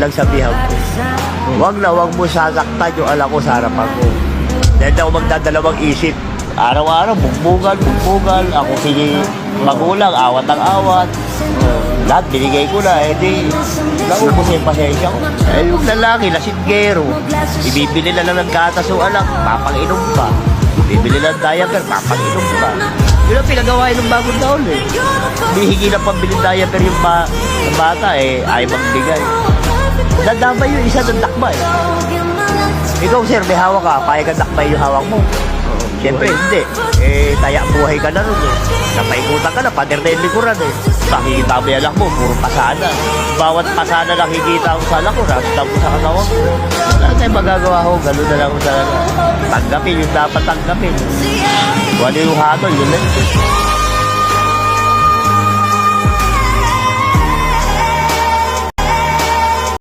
pinagsabihan ko. Huwag mo sasaktan yung anak ko sa harapan ko. Dahil na ako magdadalawang isip. Araw-araw, bugbugal. Ako sige magulang, awat ang awat. Lahat binigay ko na, naubos yung pasensya ko. Yung lalaki, lasinggero, ibibili na lang ng gatas o anak, papang-inom pa. Bibili ng diaper, papang-inom pa. Yun ang pinagawa ng bagong taon eh. Bihingi na pambili diaper yung bata ay magbigay. Nadamay yung isa ng dakma eh. Ikaw sir, may hawak ka, payag ka dakmay yung hawak mo. Siyempre, hindi. Taya buhay ka na rin eh. Napaikutan ka na, pader na yung likuran eh. Nakikita mo yung anak mo, puro pasada. Bawat pasada nakikita ko sa anak ko, nakikita ko sa katawan ko. Wala tayong magagawa ko, gano'n na lang ko talaga. Tanggapin yung dapat tanggapin. Kung ano yung hatol, yun lang.